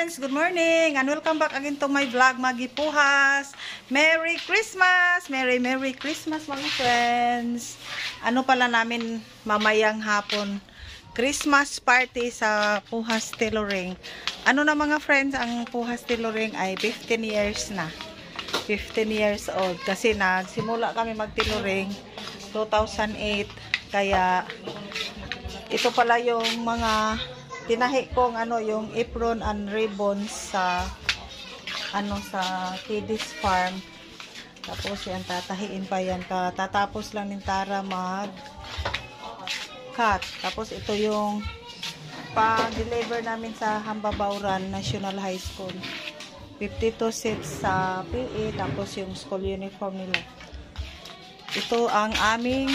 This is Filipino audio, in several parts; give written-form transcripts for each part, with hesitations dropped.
friends, good morning and welcome back again to my vlog, Magipuhas. Merry Christmas! Merry Christmas mga friends. Ano pala namin mamayang hapon? Christmas party sa Puhas Tailoring. Ano na mga friends, ang Puhas Tailoring ay 15 years na. 15 years old. Kasi nagsimula kami mag-tailoring 2008. Kaya ito pala yung mga tinahi kong yung apron and ribbons sa sa Kiddies Farm. Tapos yan, tatahiin pa yan. Tatapos lang ni Tara mag cut. Tapos ito yung pa-deliver namin sa Hambabauran National High School. 52 sets sa PE, tapos yung school uniform nila. Ito ang aming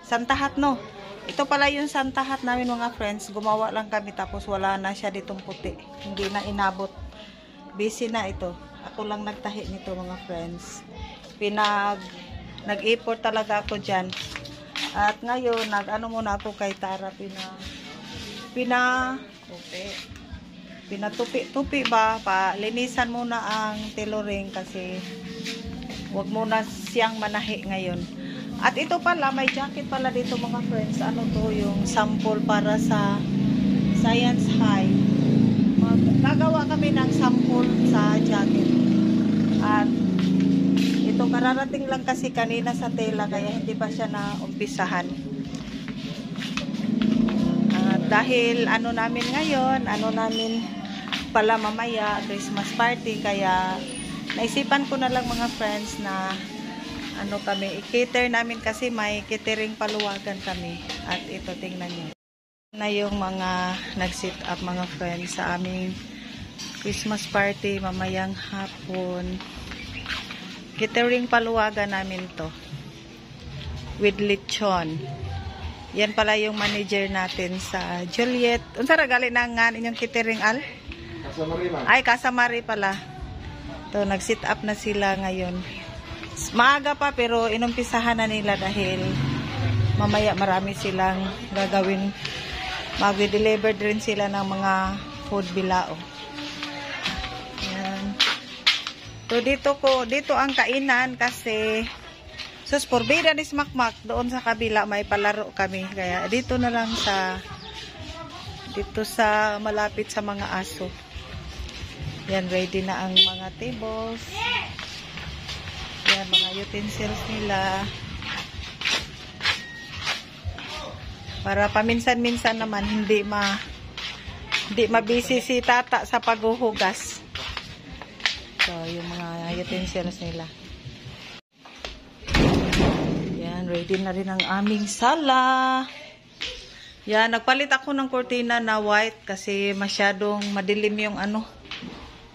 Santahat no. Ito pala yung Santahat namin mga friends. Gumawa lang kami tapos wala na siya ditong puti. Hindi na inabot. Busy na ito. Ako lang nagtahi nito mga friends. Nag-import talaga ako dyan. At ngayon, muna ako kay Tara. Pinatupi ba? Linisan muna ang tailoring kasi wag muna siyang manahi ngayon. At ito pala, may jacket pala dito mga friends. Ano to, yung sample para sa Science High. Gagawa kami ng sample sa jacket. At ito, kararating lang kasi kanina sa tela, kaya hindi pa siya naumpisahan. Dahil namin ngayon, namin pala mamaya, Christmas party, kaya naisipan ko na lang mga friends na kami, i-cater namin kasi may catering paluwagan kami. At ito, tingnan nyo. Na yung mga nag-sit up mga friends sa aming Christmas party mamayang hapon. Catering paluwagan namin to. With lechon. Yan pala yung manager natin sa Juliet. Unsa ra gali na nga inyong catering al? Kasamari man. Ay, Kasamari pala. To, nag-sit up na sila ngayon. Maaga pa pero inumpisahan na nila dahil mamaya marami silang gagawin. Mag-deliver din sila ng mga food bilao. Yan. So dito ang kainan kasi porbida ni Smakmak doon sa kabila may palaro kami. Kaya dito na lang sa malapit sa mga aso. Yan, ready na ang mga tables. Yan, mga utensils nila. Para paminsan-minsan naman hindi mabisi si tata sa paghuhugas. So, yung mga utensils nila. Yan, ready na rin ang aming sala. Yan, nagpalit ako ng kurtina na white kasi masyadong madilim yung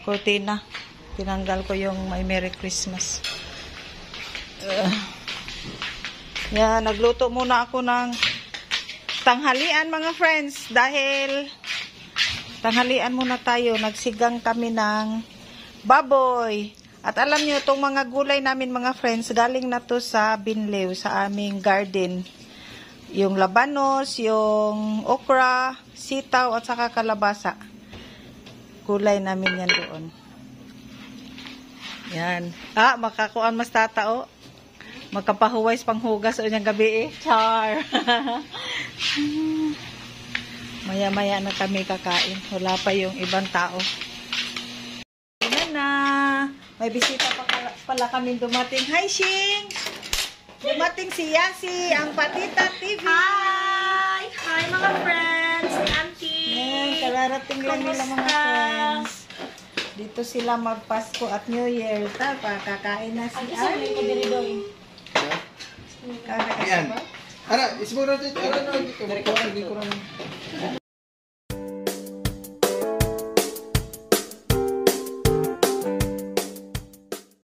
kurtina. Tinanggal ko yung may Merry Christmas. Yan, nagluto muna ako ng tanghalian mga friends dahil tanghalian muna tayo. Nagsigang kami ng baboy. At alam nyo, itong mga gulay namin mga friends, galing na to sa Binlew, sa aming garden. Yung labanos, yung okra, sitaw, at saka kalabasa. Gulay namin yan doon. Yan. Makakuan mas tatao. Magkapahuways panghugas o niyang gabi Char. Maya-maya na kami kakain. Wala pa yung ibang tao. Yan na. May bisita pa pala kami dumating. Hi, Shing! Dumating si Yasi, ang Patita TV. Hi! Hi mga friends! Auntie! Yan, kararating lang nila mga friends. Dito sila magpasko at New Year. Kakain na si Ali. Kakain na ba? Ara, ismura dito. Ara, dito.